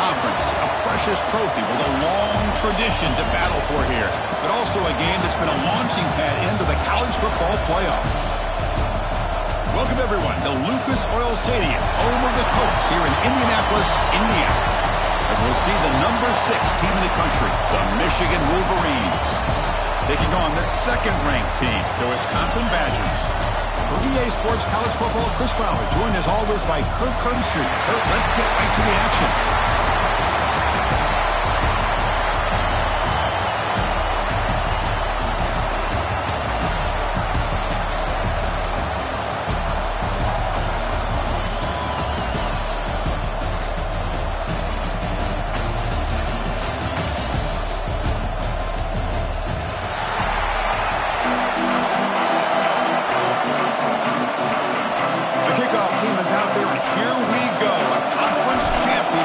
Conference, a precious trophy with a long tradition to battle for here, but also a game that's been a launching pad into the college football playoff. Welcome, everyone, to Lucas Oil Stadium, home of the Colts here in Indianapolis, Indiana, as we'll see the number 6 team in the country, the Michigan Wolverines, taking on the second-ranked team, the Wisconsin Badgers. For EA Sports College Football, Chris Fowler, joined as always by Kirk Herbstreit. Kirk, let's get right to the action.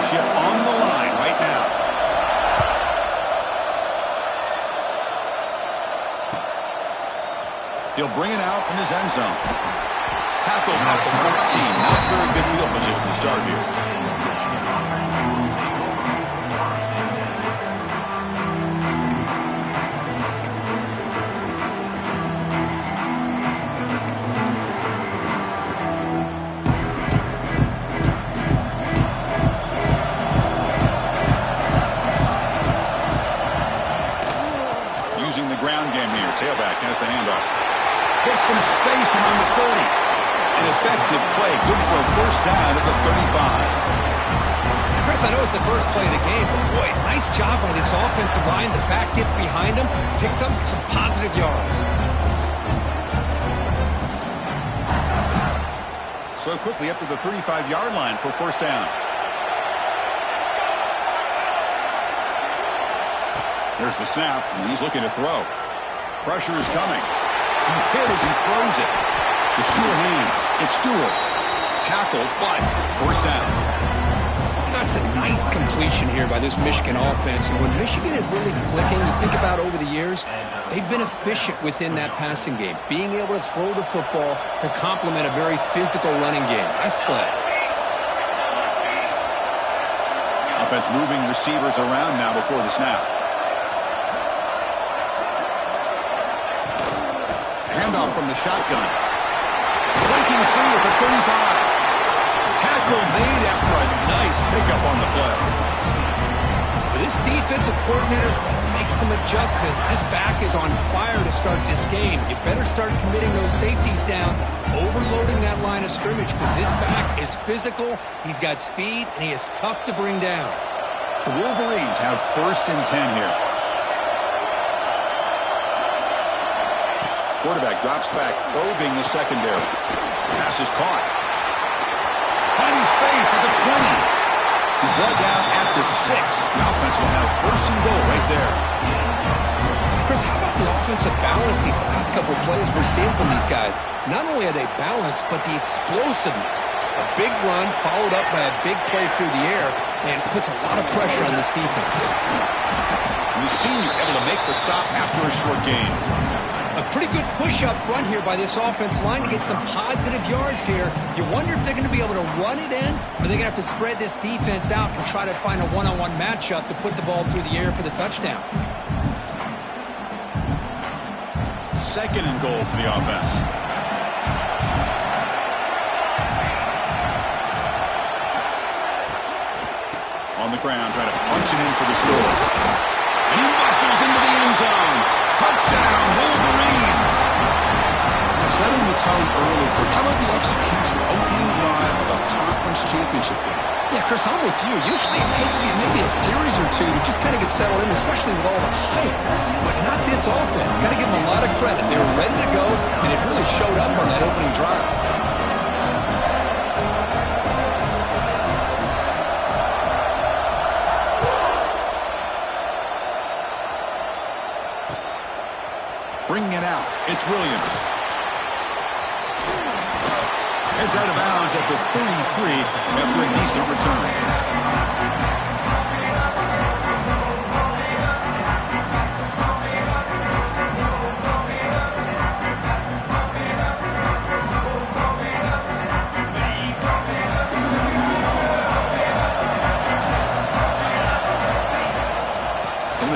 On the line right now. He'll bring it out from his end zone. Tackled at the 14. Not very good field position to start here. Using the ground game here. Tailback has the handoff. Gets some space around the 30. An effective play. Good for a first down at the 35. Chris, I know it's the first play of the game, but boy, nice job by this offensive line. The back gets behind him, picks up some positive yards. So quickly up to the 35-yard line for first down. There's the snap, and he's looking to throw. Pressure is coming. He's hit as he throws it. The sure hands. It's Stewart. Tackled, but first down. That's a nice completion here by this Michigan offense. And when Michigan is really clicking, you think about over the years, they've been efficient within that passing game, being able to throw the football to complement a very physical running game. Nice play. Offense moving receivers around now before the snap. Handoff from the shotgun. Breaking free at the 35. Tackle made after a nice pickup on the play. This defensive coordinator better make some adjustments. This back is on fire to start this game. You better start committing those safeties down, overloading that line of scrimmage, because this back is physical, he's got speed, and he is tough to bring down. The Wolverines have first and 10 here. Quarterback drops back, probing the secondary. Pass is caught. Finding space at the 20. He's brought down at the 6. The offense will have first and goal right there. Chris, how about the offensive balance these last couple of plays we're seeing from these guys? Not only are they balanced, but the explosiveness. A big run followed up by a big play through the air, and puts a lot of pressure on this defense. And the senior able to make the stop after a short gain. A pretty good push up front here by this offense line to get some positive yards here. You wonder if they're going to be able to run it in, or they're going to have to spread this defense out and try to find a one-on-one matchup to put the ball through the air for the touchdown. Second and goal for the offense. On the ground, trying to punch it in for the score. And he muscles into the end zone. Touchdown, Wolverines. Setting the tone early. How about the execution? Opening drive of a conference championship game. Yeah, Chris, I'm with you. Usually it takes you maybe a series or two to just kind of get settled in, especially with all the hype. But not this offense. Got to give them a lot of credit. They were ready to go, and it really showed up on that opening drive. Bringing it out, it's Williams. Heads out of bounds at the 33 after a decent return.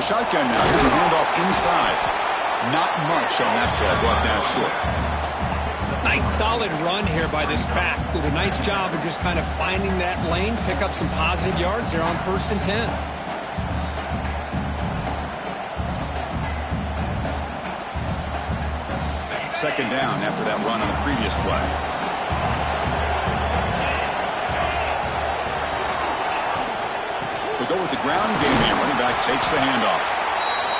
shotgun now. Here's a handoff inside. Not much on that play. Brought down short. Nice solid run here by this back. Did a nice job of just kind of finding that lane, pick up some positive yards there on 1st and 10. Second down after that run on the previous play. They'll go with the ground game here. Running back takes the handoff.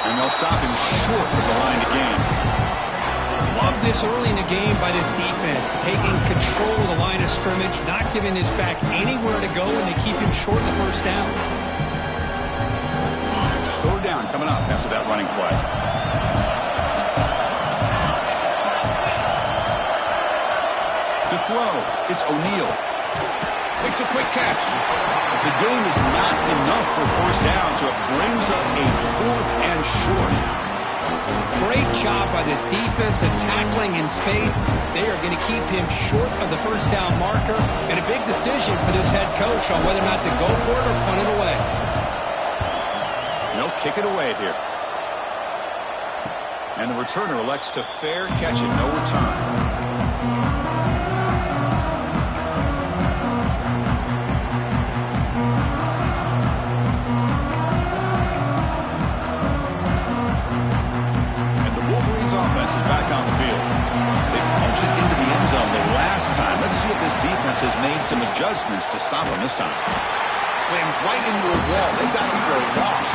And they'll stop him short with the line to gain. Love this early in the game by this defense. Taking control of the line of scrimmage, not giving this back anywhere to go, and they keep him short of the 1st down. 3rd down coming up after that running play. To throw, it's O'Neal. Makes a quick catch. The game is not enough for 1st down, so it brings up a 4th and short. Great job by this defense of tackling in space. They are going to keep him short of the 1st down marker, and a big decision for this head coach on whether or not to go for it or punt it away. No, kick it away here. And the returner elects to fair catch it, no return. Is back on the field. They punch it into the end zone the last time. Let's see if this defense has made some adjustments to stop them this time. Slams right into a wall. They got him for a loss.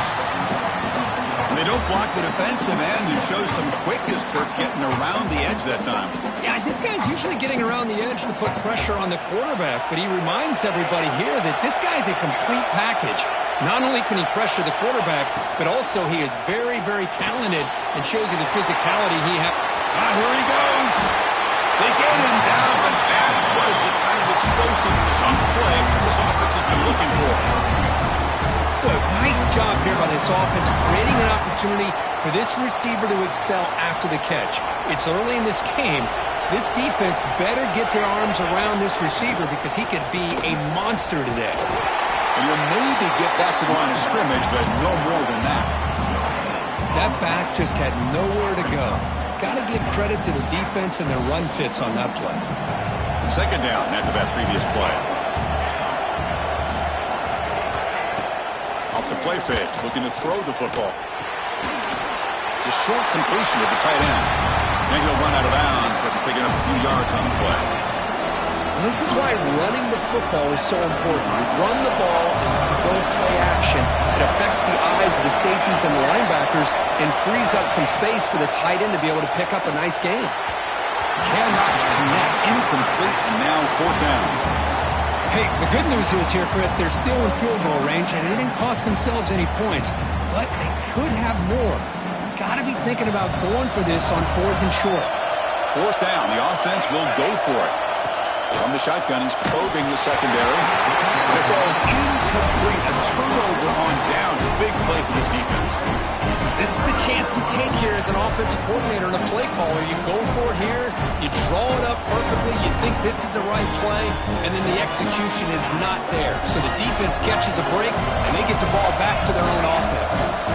And they don't block the defensive end, who shows some quickness, Kirk, getting around the edge that time. Yeah, this guy's usually getting around the edge to put pressure on the quarterback, but he reminds everybody here that this guy's a complete package. Not only can he pressure the quarterback, but also he is very, very talented and shows you the physicality he has. Here he goes. They get him down, but that was the kind of explosive chunk play this offense has been looking for. Good, nice job here by this offense, creating an opportunity for this receiver to excel after the catch. It's early in this game, so this defense better get their arms around this receiver because he could be a monster today. And you'll maybe get back to the line of scrimmage, but no more than that. That back just had nowhere to go. Got to give credit to the defense and their run fits on that play. Second down after that previous play. Off the play fake, looking to throw the football. The short completion of the tight end. And he'll run out of bounds after picking up a few yards on the play. This is why running the football is so important. You run the ball and you go play action. It affects the eyes of the safeties and the linebackers and frees up some space for the tight end to be able to pick up a nice gain. Cannot connect, incomplete, and now 4th down. Hey, the good news is here, Chris, they're still in field goal range and they didn't cost themselves any points, but they could have more. Got to be thinking about going for this on 4th and short. 4th down, the offense will go for it. From the shotgun, he's probing the secondary. And it falls incomplete. A turnover on downs. A big play for this defense. This is the chance you take here as an offensive coordinator and a play caller. You go for it here. You draw it up perfectly. You think this is the right play. And then the execution is not there. So the defense catches a break, and they get the ball back to their own offense.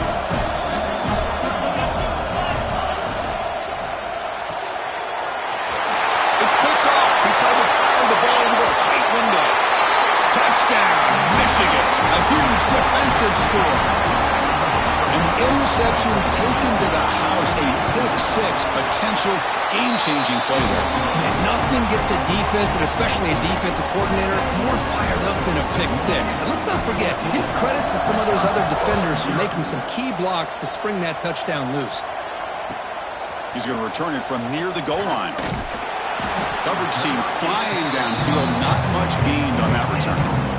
Michigan, a huge defensive score. And the interception taken to the house, a pick six, potential game-changing play there. Man, nothing gets a defense, and especially a defensive coordinator, more fired up than a pick six. And let's not forget, give credit to some of those other defenders for making some key blocks to spring that touchdown loose. He's going to return it from near the goal line. Coverage team flying downfield, not much gained on that return.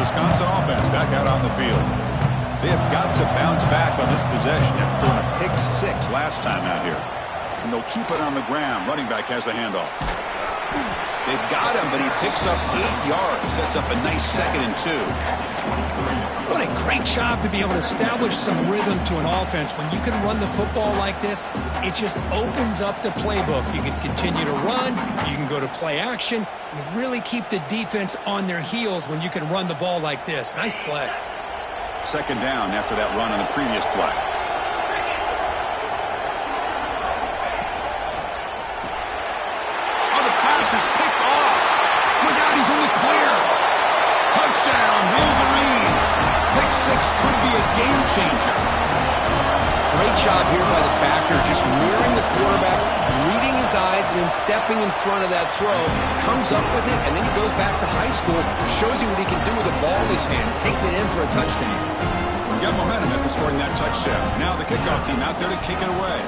Wisconsin offense back out on the field. They have got to bounce back on this possession after throwing a pick six last time out here. And they'll keep it on the ground. Running back has the handoff. They've got him, but he picks up 8 yards. Sets up a nice 2nd and 2. What a great job to be able to establish some rhythm to an offense. When you can run the football like this, it just opens up the playbook. You can continue to run. You can go to play action. You really keep the defense on their heels when you can run the ball like this. Nice play. 2nd down after that run on the previous play. Oh, the pass is picked off. Look out, he's in the clear. Touchdown, Wolverines. Pick 6 could be a game changer. Great job here by the backer, just mirroring the quarterback, reading his eyes, and then stepping in front of that throw. Comes up with it, and then he goes back to high school, shows you what he can do with the ball in his hands, takes it in for a touchdown. We got momentum after scoring that touchdown. Now the kickoff team out there to kick it away.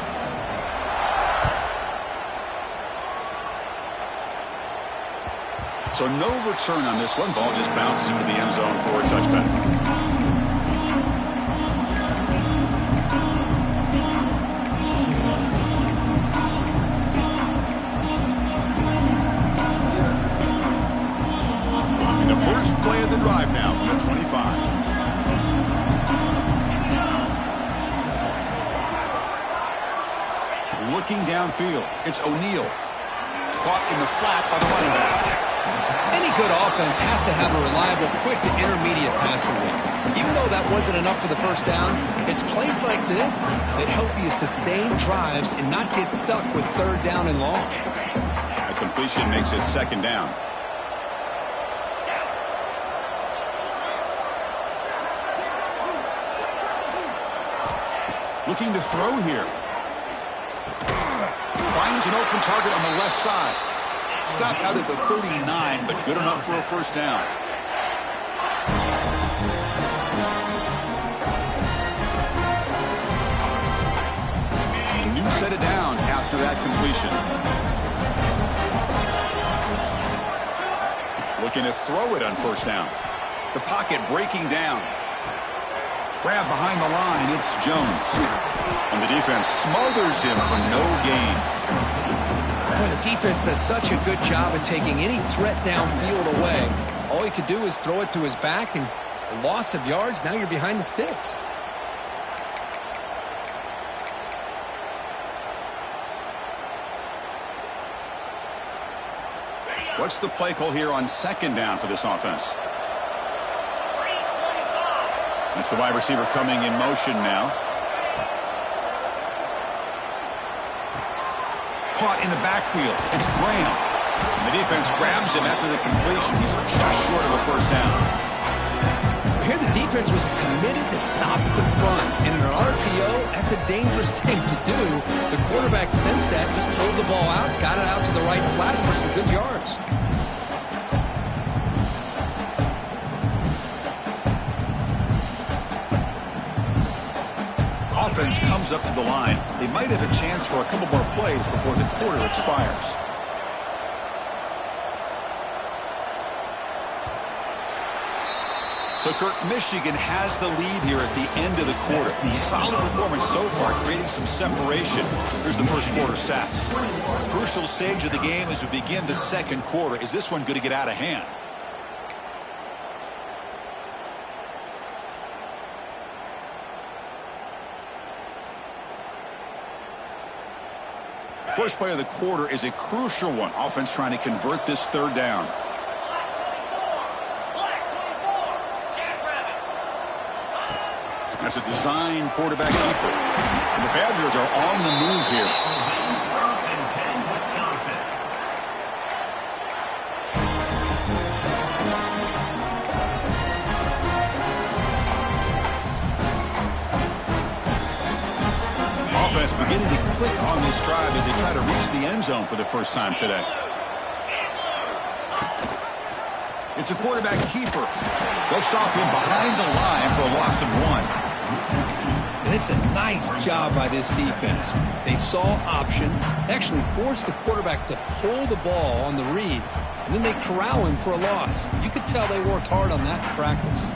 So no return on this one. Ball just bounces into the end zone for a touchback. And the first play of the drive now from the 25. Looking downfield, it's O'Neal. Caught in the flat by the running back. Any good offense has to have a reliable, quick to intermediate passing game. Even though that wasn't enough for the first down, it's plays like this that help you sustain drives and not get stuck with 3rd down and long. A completion makes it 2nd down. Looking to throw here. Finds an open target on the left side. Stopped out at the 39, but good enough for a first down. A new set of downs after that completion. Looking to throw it on first down. The pocket breaking down. Grab behind the line, it's Jones. And the defense smothers him for no gain. Boy, the defense does such a good job of taking any threat downfield away. All he could do is throw it to his back, and a loss of yards, now you're behind the sticks. What's the play call here on 2nd down for this offense? That's the wide receiver coming in motion now. Caught in the backfield. It's Graham. And the defense grabs him after the completion. He's just short of a first down. Here the defense was committed to stop the run. And in an RPO, that's a dangerous thing to do. The quarterback sensed that, just pulled the ball out, got it out to the right flat for some good yards. Offense comes up to the line. They might have a chance for a couple more plays before the quarter expires. So, Kirk, Michigan has the lead here at the end of the quarter. Solid performance so far, creating some separation. Here's the first quarter stats. Crucial stage of the game as we begin the 2nd quarter. Is this one going to get out of hand? First play of the quarter is a crucial one. Offense trying to convert this 3rd down. That's a design quarterback keeper. And the Badgers are on the move here. Offense beginning to click on this drive as they try to reach the end zone for the first time today. It's a quarterback keeper. They'll stop him behind the line for a loss of 1. And it's a nice job by this defense. They saw option, actually forced the quarterback to pull the ball on the read, and then they corral him for a loss. You could tell they worked hard on that in practice.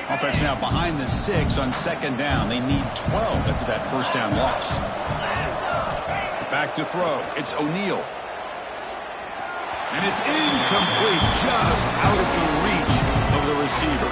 Offense now behind the 6 on 2nd down. They need 12 after that first down loss. Back to throw. It's O'Neal. And it's incomplete, just out of the reach of the receiver.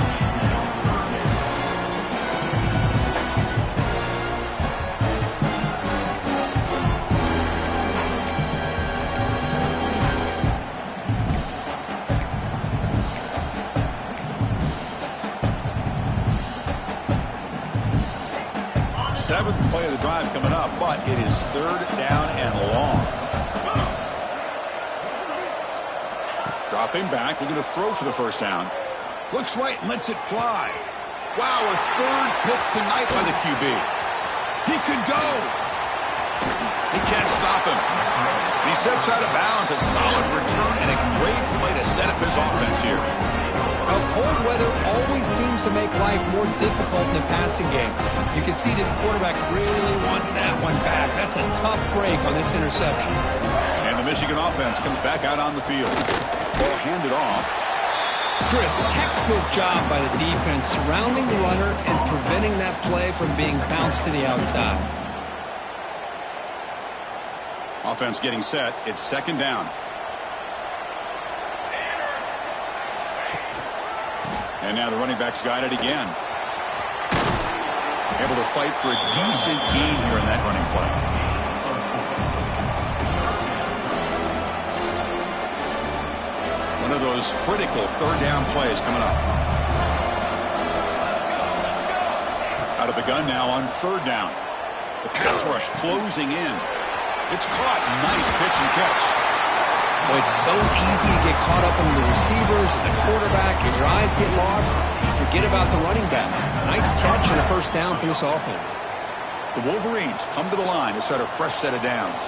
Seventh play of the drive coming up, but it is third down and long. Dropping back, looking to throw for the first down. Looks right and lets it fly. Wow, a third pick tonight by the QB. He could go. He can't stop him. He steps out of bounds. A solid return and a great play to set up his offense here. Now, cold weather always seems to make life more difficult in the passing game. You can see this quarterback really wants that one back. That's a tough break on this interception. And the Michigan offense comes back out on the field. Ball handed off. Chris, textbook job by the defense surrounding the runner and preventing that play from being bounced to the outside. Offense getting set. It's second down. And now the running back's got it again. Able to fight for a decent gain here in that running play. One of those critical third down plays coming up. Out of the gun now on third down. The pass rush closing in. It's caught. Nice pitch and catch. Well, it's so easy to get caught up in the receivers and the quarterback, and your eyes get lost. You forget about the running back. Nice catch and a first down for this offense. The Wolverines come to the line to set a fresh set of downs.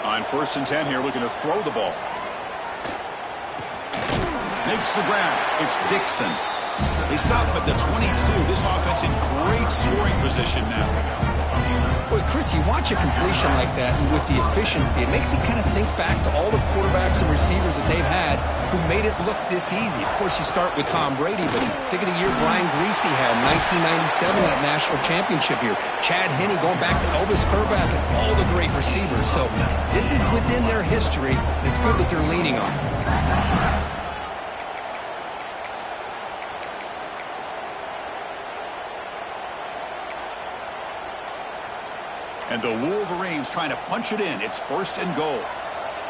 On 1st and 10 here, looking to throw the ball. Makes the grab. It's Dixon. They stop him at the 22. This offense in great scoring position now. Boy, Chris, you watch a completion like that, and with the efficiency, it makes you kind of think back to all the quarterbacks and receivers that they've had who made it look this easy. Of course, you start with Tom Brady, but think of the year Brian Griese had in 1997, that national championship year. Chad Henne going back to Elvis Kerback and all the great receivers. So this is within their history. It's good that they're leaning on it. And the Wolverines trying to punch it in. It's 1st and goal.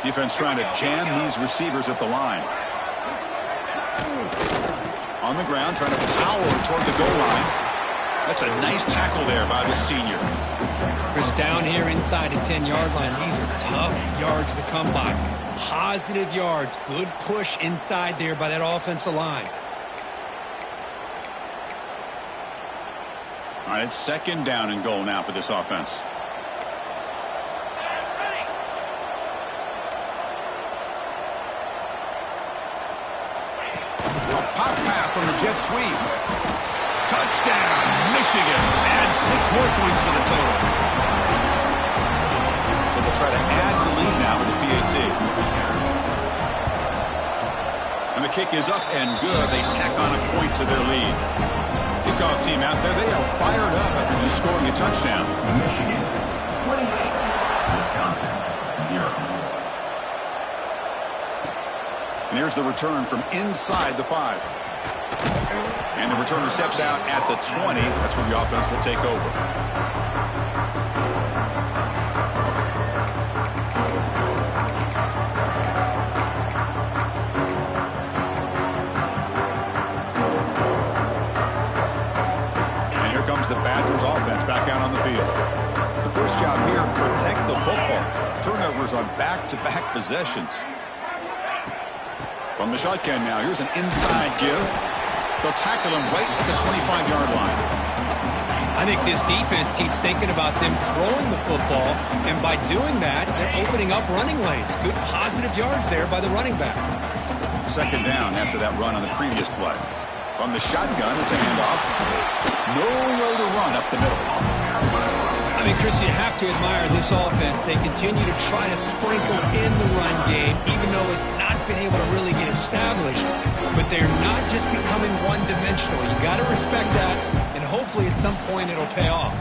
Defense trying to jam these receivers at the line. On the ground, trying to power toward the goal line. That's a nice tackle there by the senior. Chris, down here inside the 10-yard line, these are tough yards to come by. Positive yards. Good push inside there by that offensive line. All right, it's 2nd down and goal now for this offense. Pop pass on the jet sweep. Touchdown, Michigan. Add 6 more points to the total. So they'll try to add the lead now with the PAT. And the kick is up and good. They tack on a point to their lead. Kickoff team out there. They are fired up after just scoring a touchdown. Michigan, 28. Wisconsin, 0. And here's the return from inside the 5. And the returner steps out at the 20. That's where the offense will take over. And here comes the Badgers offense back out on the field. The first job here, protect the football. Turnovers on back-to-back possessions. From the shotgun now, here's an inside give. They'll tackle him right at the 25-yard line. I think this defense keeps thinking about them throwing the football, and by doing that, they're opening up running lanes. Good positive yards there by the running back. 2nd down after that run on the previous play. From the shotgun, it's a handoff. Nowhere to run up the middle. I mean, Chris, you have to admire this offense. They continue to try to sprinkle in the run game, even though it's not been able to really get established. But they're not just becoming one-dimensional. You got to respect that, and hopefully at some point it'll pay off.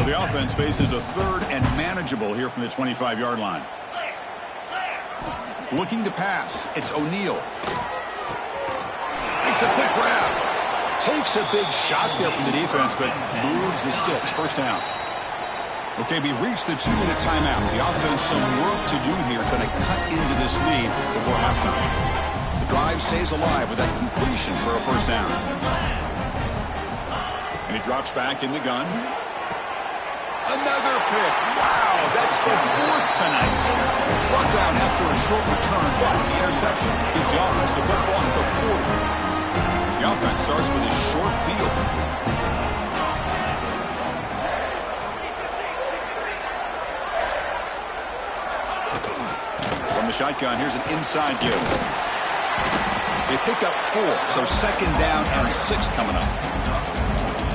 So the offense faces a third and manageable here from the 25-yard line. Looking to pass. It's O'Neal. Makes a quick grab. Takes a big shot there from the defense, but moves the sticks. First down. Okay, we reached the 2-minute timeout. The offense some work to do here, trying to cut into this lead before halftime. The drive stays alive with that completion for a first down. And he drops back in the gun. Another pick. Wow, that's the fourth tonight. Brought down after a short return, but the interception gives the offense the football at the 40. The offense starts with a short field. From the shotgun, here's an inside give. They pick up 4, so second down and 6 coming up.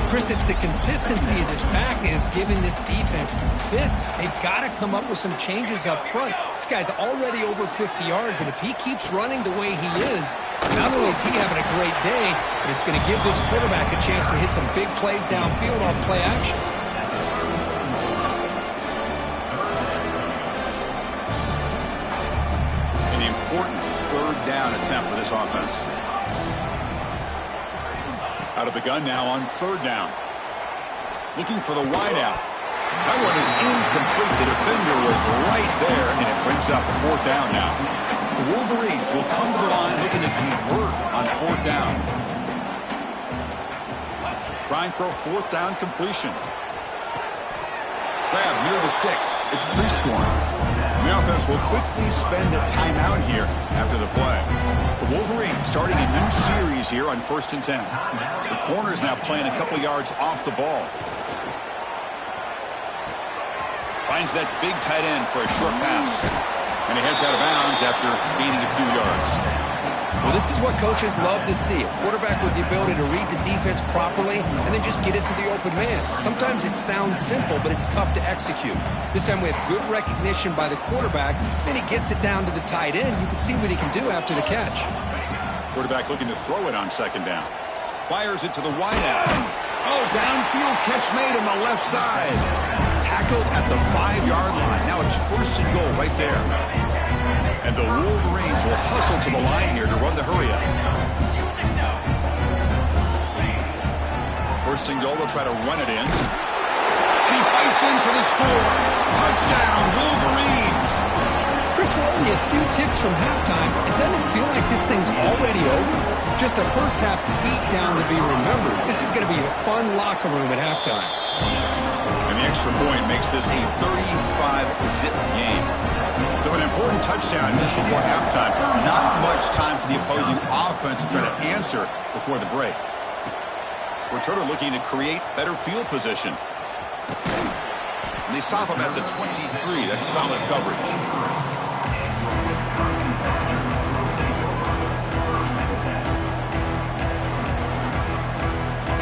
Chris, it's the consistency of this back is giving this defense fits. They've got to come up with some changes up front. This guy's already over 50 yards, and if he keeps running the way he is, not only is he having a great day, but it's going to give this quarterback a chance to hit some big plays downfield off play action. An important third down attempt for this offense. Out of the gun now on third down. Looking for the wideout. That one is incomplete. The defender was right there, and it brings up fourth down now. The Wolverines will come to the line looking to convert on fourth down. Trying for a fourth down completion. Grab near the sticks. It's pre-scoring. The offense will quickly spend a timeout here after the play. The Wolverines starting a new series here on 1st and 10. The corner's now playing a couple yards off the ball. Finds that big tight end for a short pass. And he heads out of bounds after gaining a few yards. Well, this is what coaches love to see. A quarterback with the ability to read the defense properly and then just get it to the open man. Sometimes it sounds simple, but it's tough to execute. This time we have good recognition by the quarterback. Then he gets it down to the tight end. You can see what he can do after the catch. Quarterback looking to throw it on second down. Fires it to the wideout. Oh, downfield catch made on the left side. Tackled at the 5-yard line. Now it's 1st and goal right there. And the Wolverines will hustle to the line here to run the hurry up. 1st and goal, they'll try to run it in. And he fights in for the score. Touchdown, Wolverines. Chris, we're only a few ticks from halftime. It doesn't feel like this thing's already over. Just a first half beat down to be remembered. This is going to be a fun locker room at halftime. And the extra point makes this a 35-zip game. So an important touchdown just before halftime. Not much time for the opposing offense to try to answer before the break. Returner looking to create better field position. And they stop him at the 23. That's solid coverage.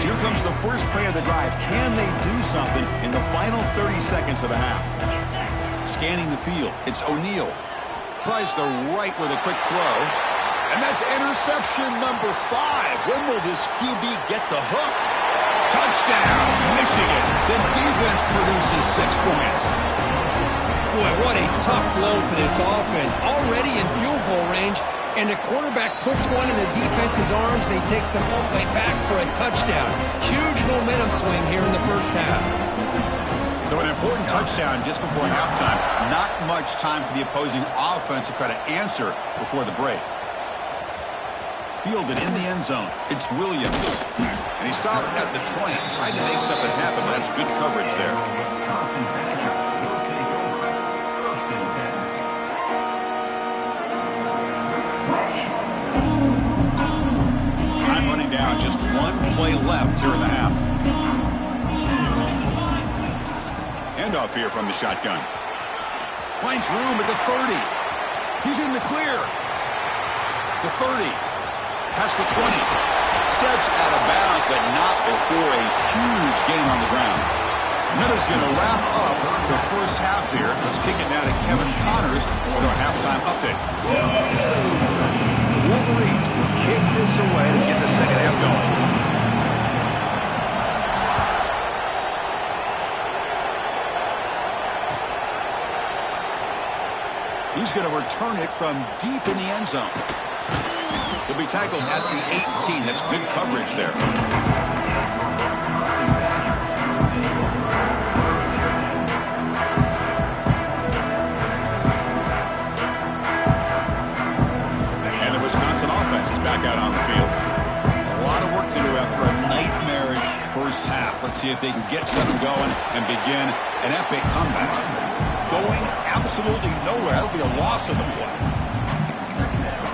Here comes the first play of the drive. Can they do something in the final 30 seconds of the half? Scanning the field, it's O'Neal. Tries the right with a quick throw. And that's interception number 5. When will this QB get the hook? Touchdown, Michigan. The defense produces 6 points. Boy, what a tough blow for this offense. Already in field goal range, and the quarterback puts one in the defense's arms, and he takes them all the way back for a touchdown. Huge momentum swing here in the first half. So an important touchdown just before halftime. Not much time for the opposing offense to try to answer before the break. Fielded in the end zone. It's Williams. And he stopped at the 20. Tried to make something happen, but that's good coverage there. Time running down. Just one play left here in the half. Handoff here from the shotgun. Finds room at the 30. He's in the clear. The 30. Past the 20. Steps out of bounds, but not before a huge gain on the ground. Miller's going to wrap up the first half here. Let's kick it now to Kevin Connors for our halftime update. The Wolverines will kick this away to get the second half going. he's going to return it from deep in the end zone. He'll be tackled at the 18. That's good coverage there. And the Wisconsin offense is back out on the field. A lot of work to do after a nightmarish first half. Let's see if they can get something going and begin an epic comeback. Going absolutely nowhere. That'll be a loss of the play.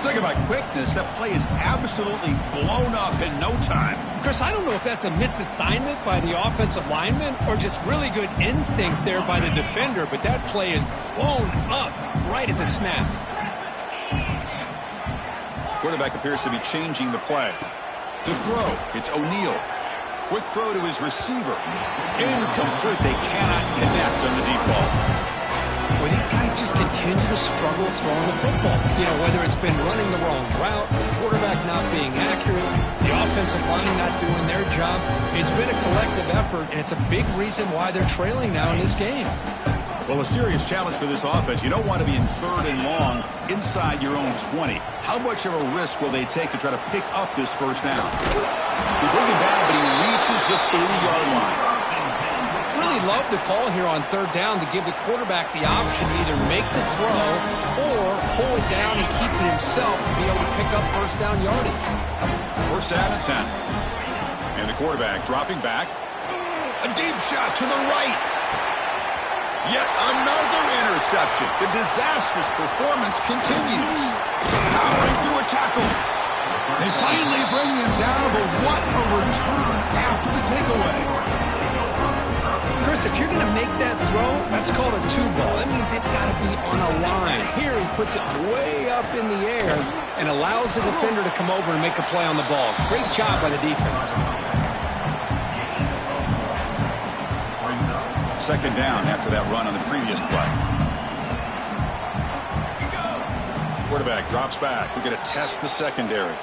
Talking about quickness, that play is absolutely blown up in no time. Chris, I don't know if that's a misassignment by the offensive lineman or just really good instincts there by the defender, but that play is blown up right at the snap. Quarterback appears to be changing the play. To throw, it's O'Neal. Quick throw to his receiver. Incomplete. They cannot connect on the deep ball. Well, these guys just continue to struggle throwing the football. You know, whether it's been running the wrong route, the quarterback not being accurate, the offensive line not doing their job. It's been a collective effort, and it's a big reason why they're trailing now in this game. Well, a serious challenge for this offense. You don't want to be in 3rd and long inside your own 20. How much of a risk will they take to try to pick up this first down? They bring him down, but he reaches the 30-yard line. Really love the call here on 3rd down to give the quarterback the option to either make the throw or pull it down and keep it himself to be able to pick up first down yardage. First down and 10. And the quarterback dropping back. A deep shot to the right. Yet another interception. The disastrous performance continues. Powering through a tackle. They finally bring him down, but what a return after the takeaway. Chris, if you're going to make that throw, that's called a 2-ball. That means it's got to be on a line. Here he puts it way up in the air and allows the defender to come over and make a play on the ball. Great job by the defense. Second down after that run on the previous play. Quarterback drops back. We're going to test the secondary.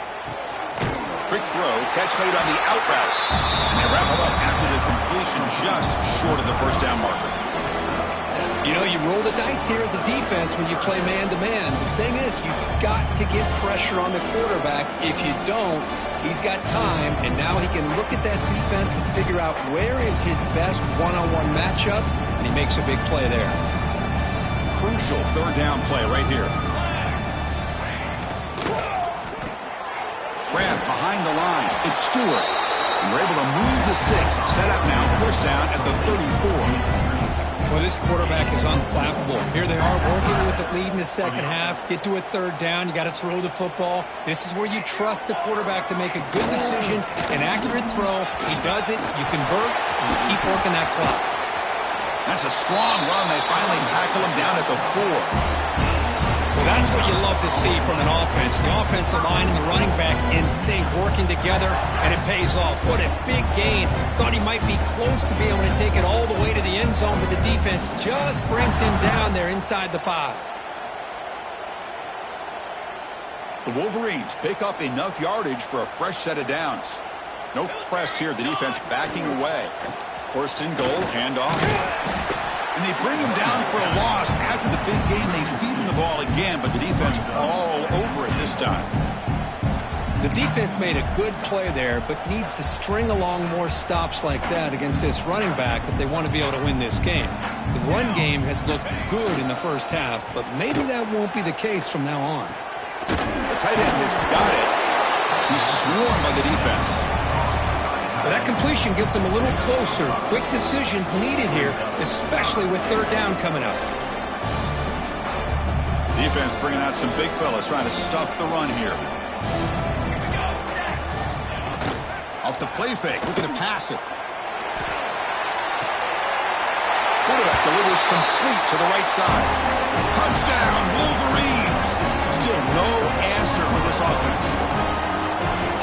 Quick throw, catch made on the out route. And they wrap it up after the completion just short of the first down marker. You know, you roll the dice here as a defense when you play man-to-man. The thing is, you've got to get pressure on the quarterback. If you don't, he's got time, and now he can look at that defense and figure out where is his best one-on-one matchup, and he makes a big play there. Crucial 3rd down play right here. Grab behind the line. It's Stewart. And we're able to move the sticks. Set up now, first down at the 34. Well, this quarterback is unflappable. Here they are working with the lead in the second half. Get to a 3rd down. You got to throw the football. This is where you trust the quarterback to make a good decision, an accurate throw. He does it. You convert, and you keep working that clock. That's a strong run. They finally tackle him down at the 4. Well, that's what you love to see from an offense. The offensive line and the running back in sync, working together, and it pays off. What a big gain. Thought he might be close to being able to take it all the way to the end zone, but the defense just brings him down there inside the 5. The Wolverines pick up enough yardage for a fresh set of downs. No press here. The defense backing away. 1st and goal, handoff. And they bring him down for a loss. After the big game, they feed him the ball again, but the defense all over it this time. The defense made a good play there, but needs to string along more stops like that against this running back if they want to be able to win this game. The run game has looked good in the first half, but maybe that won't be the case from now on. The tight end has got it. He's swarmed by the defense. But that completion gets him a little closer. Quick decisions needed here, especially with 3rd down coming up. Defense bringing out some big fellas trying to stuff the run here. Off the play fake, looking to pass it. Quarterback delivers complete to the right side. Touchdown, Wolverines! Still no answer for this offense.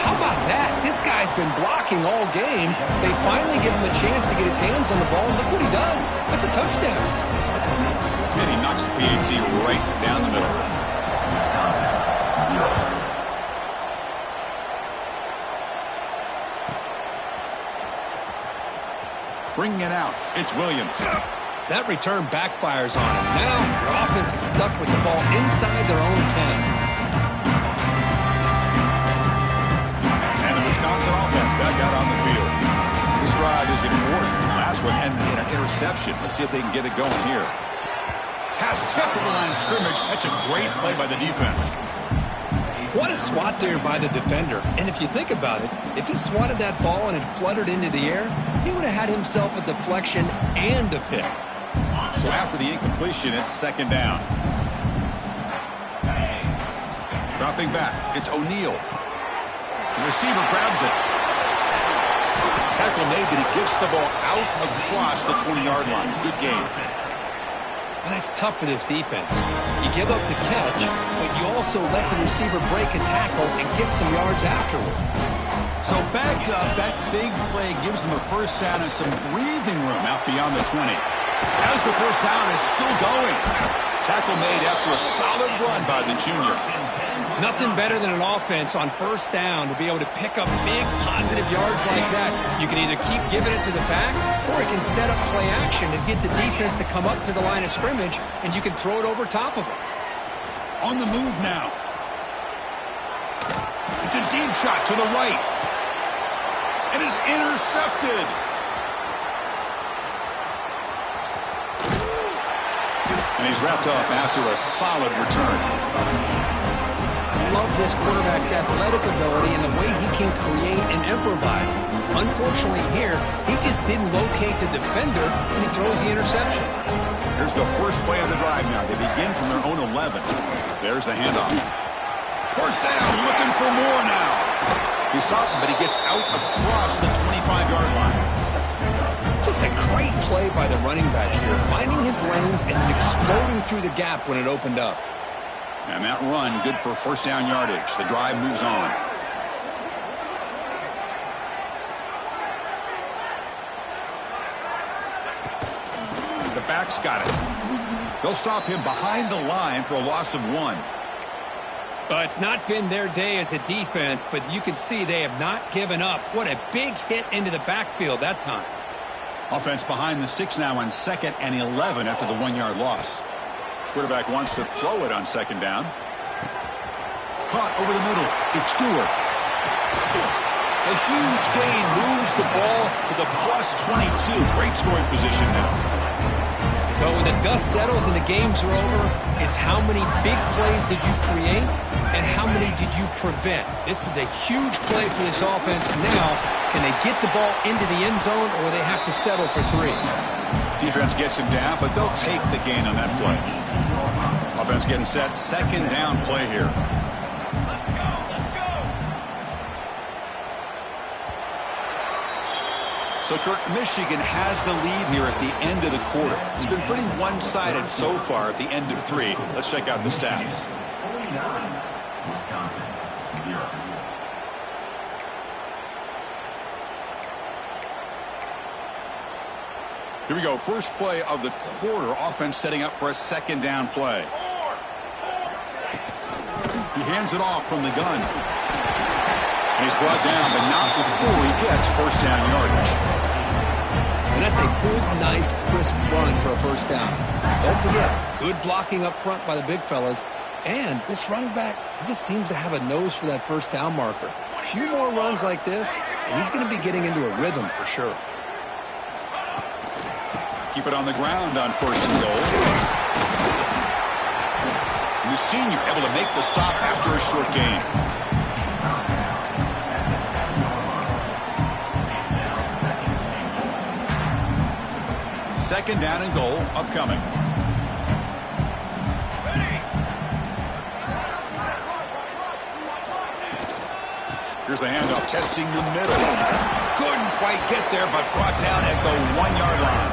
How about that? This guy's been blocking all game. They finally give him a chance to get his hands on the ball, and look what he does. That's a touchdown. And he knocks the PAT right down the middle. Bringing it out, it's Williams. That return backfires on them. Now, their offense is stuck with the ball inside their own 10. And the Wisconsin offense back out on the field. This drive is important. Last one ended in an interception. Let's see if they can get it going here. Pass tipped to the line of scrimmage. That's a great play by the defense. What a swat there by the defender. And if you think about it, if he swatted that ball and it fluttered into the air, he would have had himself a deflection and a pick. So after the incompletion, it's second down. Dropping back, it's O'Neal. The receiver grabs it. Tackle made, but he gets the ball out across the 20-yard line. Good game. Well, that's tough for this defense. You give up the catch, but you also let the receiver break a tackle and get some yards afterward. So backed up, that big play gives them a first down and some breathing room out beyond the 20. As the first down is still going. Tackle made after a solid run by the junior. Nothing better than an offense on first down to be able to pick up big positive yards like that. You can either keep giving it to the back, or it can set up play action and get the defense to come up to the line of scrimmage, and you can throw it over top of them. On the move now. It's a deep shot to the right. It is intercepted. And he's wrapped up after a solid return. I love this quarterback's athletic ability and the way he can create and improvise. Unfortunately here, he just didn't locate the defender and he throws the interception. Here's the first play of the drive now. They begin from their own 11. There's the handoff. First down, looking for more now. He's stopped, but he gets out across the 25-yard line. Just a great play by the running back here, finding his lanes and then exploding through the gap when it opened up. And that run, good for first down yardage. The drive moves on. The back's got it. They'll stop him behind the line for a loss of 1. It's not been their day as a defense, but you can see they have not given up. What a big hit into the backfield that time. Offense behind the 6 now on 2nd and 11 after the 1-yard loss. Quarterback wants to throw it on 2nd down. Caught over the middle. It's Stewart. A huge gain moves the ball to the plus 22. Great scoring position now. But when the dust settles and the games are over, it's how many big plays did you create and how many did you prevent? This is a huge play for this offense. Now, can they get the ball into the end zone or they have to settle for 3? Defense gets him down, but they'll take the gain on that play. Offense getting set. 2nd down play here. So, Kirk, Michigan has the lead here at the end of the quarter. It's been pretty one-sided so far at the end of 3. Let's check out the stats. 49, Wisconsin, 0. Here we go. First play of the quarter. Offense setting up for a 2nd down play. He hands it off from the gun. And he's brought down, but not before he gets first down yardage. And that's a good, nice, crisp run for a first down. Don't forget, good blocking up front by the big fellas. And this running back, he just seems to have a nose for that first down marker. A few more runs like this, and he's going to be getting into a rhythm for sure. Keep it on the ground on 1st and goal. And the senior able to make the stop after a short gain. Second down and goal upcoming. Here's the handoff, testing the middle. Couldn't quite get there, but brought down at the 1-yard line.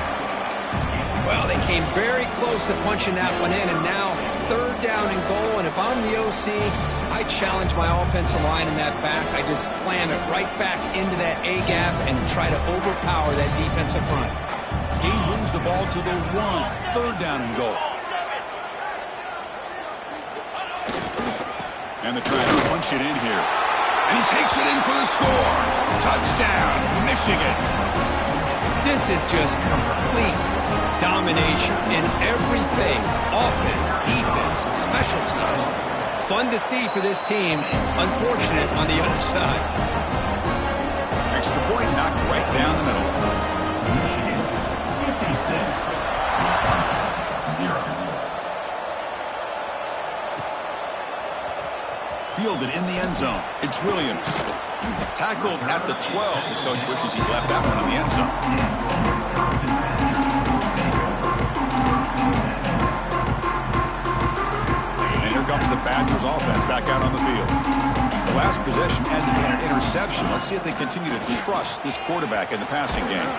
Well, they came very close to punching that one in, and now 3rd down and goal. And if I'm the OC, I challenge my offensive line in that back. I just slam it right back into that A-gap and try to overpower that defensive front. He moves the ball to the 1. 3rd down and goal. And the try to punch it in here. And he takes it in for the score. Touchdown, Michigan. This is just complete Domination in every phase. Offense, defense, special teams. Fun to see for this team. Unfortunate on the other side. Extra point knocked right down the middle. Michigan 56, Wisconsin 0. Fielded in the end zone. It's Williams. Tackled at the 12. The coach wishes he left that one in the end zone. And here comes the Badgers offense back out on the field. The last possession ended in an interception. Let's see if they continue to trust this quarterback in the passing game.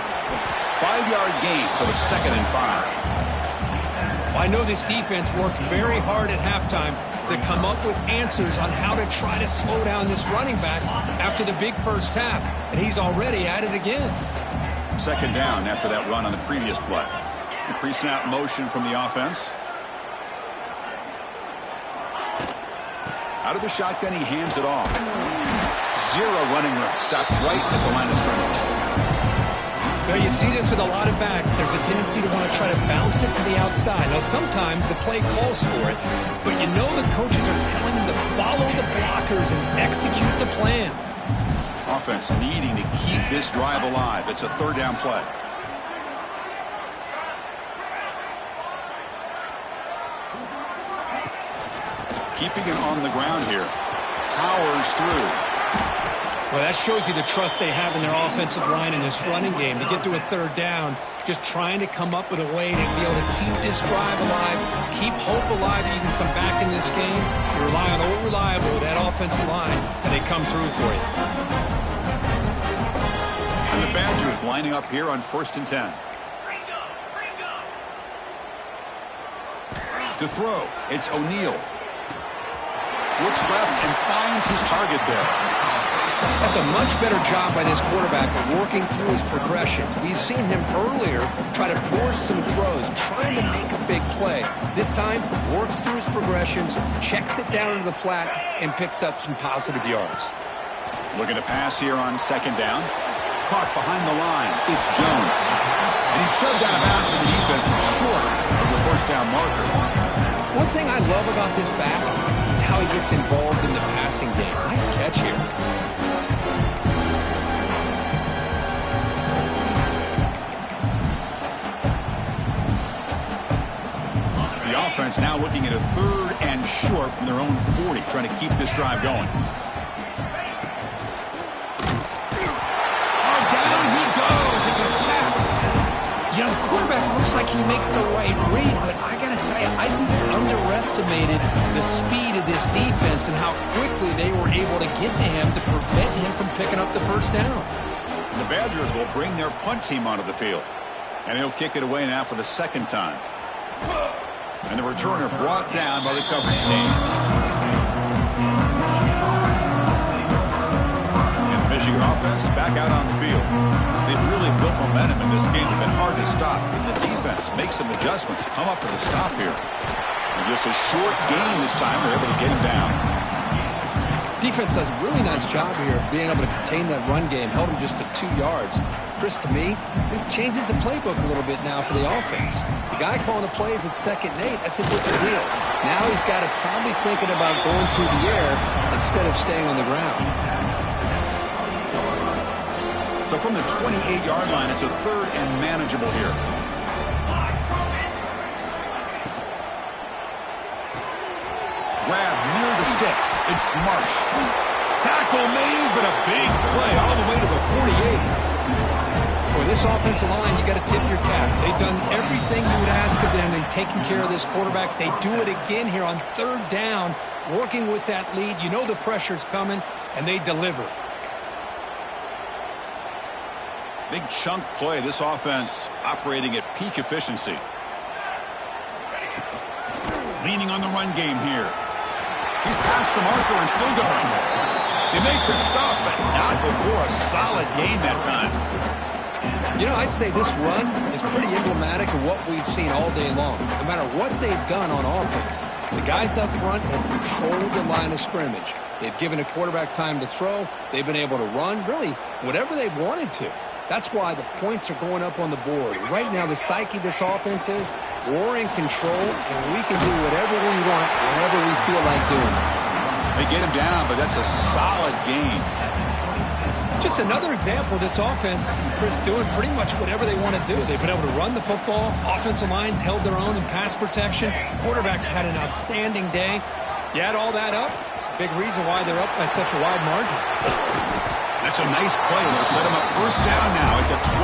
5-yard gain, so it's 2nd and 5. I know this defense worked very hard at halftime to come up with answers on how to try to slow down this running back after the big first half, and he's already at it again. 2nd down after that run on the previous play. The pre-snap motion from the offense. Out of the shotgun, he hands it off. 0 running room. Stopped right at the line of scrimmage. Now, you see this with a lot of backs. There's a tendency to want to try to bounce it to the outside. Now, sometimes the play calls for it, but you know the coaches are telling them to follow the blockers and execute the plan. Offense needing to keep this drive alive. It's a 3rd down play. Keeping it on the ground here. Powers through. Well, that shows you the trust they have in their offensive line in this running game. To get to a 3rd down, just trying to come up with a way to be able to keep this drive alive, keep hope alive that you can come back in this game. You rely on old reliable, that offensive line, and they come through for you. And the Badgers lining up here on 1st and 10. To throw, it's O'Neal. Looks left and finds his target there. That's a much better job by this quarterback of working through his progressions. We've seen him earlier try to force some throws, trying to make a big play. This time, works through his progressions, checks it down to the flat, and picks up some positive yards. Looking to pass here on 2nd down. Caught behind the line. It's Jones. And he's shoved out of bounds by the defense short of the 1st down marker. One thing I love about this back is how he gets involved in the passing game. Nice catch here. The offense now looking at a 3rd and short from their own 40, trying to keep this drive going. Oh, down he goes. It's a sack. You know, the quarterback looks like he makes the right read, but I got to tell you, I think he underestimated the speed of this defense and how quickly they were able to get to him to prevent him from picking up the 1st down. The Badgers will bring their punt team onto the field. And he'll kick it away now for the 2nd time. And the returner brought down by the coverage team. And the Michigan offense back out on the field. They've really built momentum in this game. It's been hard to stop. And the defense makes some adjustments, come up with a stop here. And just a short gain this time. They're able to get him down. Defense does a really nice job here of being able to contain that run game. Held him just to 2 yards. Chris, to me, this changes the playbook a little bit now for the offense. The guy calling the plays at 2nd and 8, that's a different deal. Now he's got to probably thinking about going through the air instead of staying on the ground. So from the 28-yard line, it's a 3rd and manageable here. Grab near the sticks. It's Marsh. Tackle made, but a big play all the way to the 48. For this offensive line, you got to tip your cap. They've done everything you would ask of them in taking care of this quarterback. They do it again here on 3rd down, working with that lead. You know the pressure's coming, and they deliver. Big chunk play. This offense operating at peak efficiency. Leaning on the run game here. He's past the marker and still going. They make the stop, but not before a solid gain that time. You know, I'd say this run is pretty emblematic of what we've seen all day long. No matter what they've done on offense, the guys up front have controlled the line of scrimmage. They've given a quarterback time to throw. They've been able to run, really, whatever they've wanted to. That's why the points are going up on the board. Right now, the psyche of this offense is we're in control, and we can do whatever we want, whenever we feel like doing it. They get him down, but that's a solid gain. Just another example of this offense, Chris, doing pretty much whatever they want to do. They've been able to run the football. Offensive lines held their own in pass protection. Quarterbacks had an outstanding day. You add all that up, it's a big reason why they're up by such a wide margin. That's a nice play. It'll set them up first down now at the 12.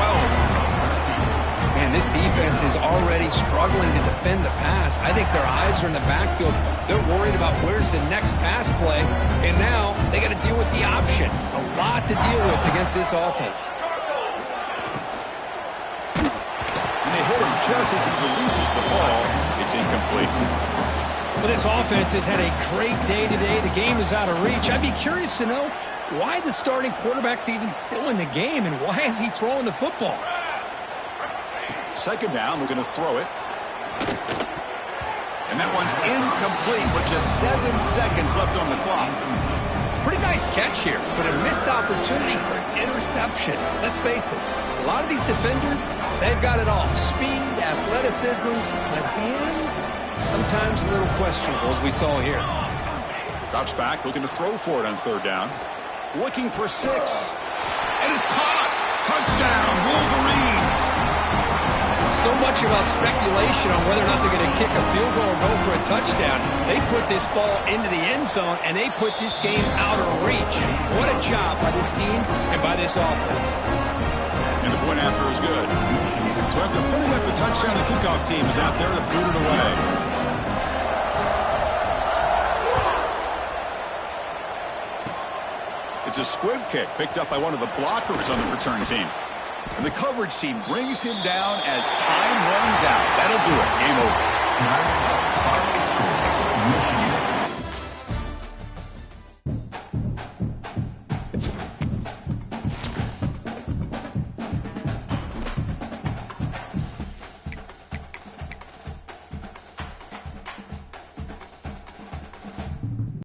Man, this defense is already struggling to defend the pass. I think their eyes are in the backfield. They're worried about where's the next pass play, and now they got to deal with the option. A lot to deal with against this offense. And they hit him just as he releases the ball. It's incomplete. Well, this offense has had a great day today. The game is out of reach. I'd be curious to know why the starting quarterback's even still in the game, and why is he throwing the football? Second down, we're going to throw it. And that one's incomplete with just 7 seconds left on the clock. Pretty nice catch here, but a missed opportunity for an interception. Let's face it, a lot of these defenders, they've got it all. Speed, athleticism, but hands, sometimes a little questionable, as we saw here. Drops back, looking to throw for it on third down. Looking for 6. And it's caught. Touchdown, Wolverines. So much about speculation on whether or not they're going to kick a field goal or go for a touchdown. They put this ball into the end zone, and they put this game out of reach. What a job by this team and by this offense. And the point after is good. So after putting up a touchdown, the kickoff team is out there to boot it away. It's a squib kick picked up by one of the blockers on the return team. And the coverage team brings him down as time runs out. That'll do it. Game over.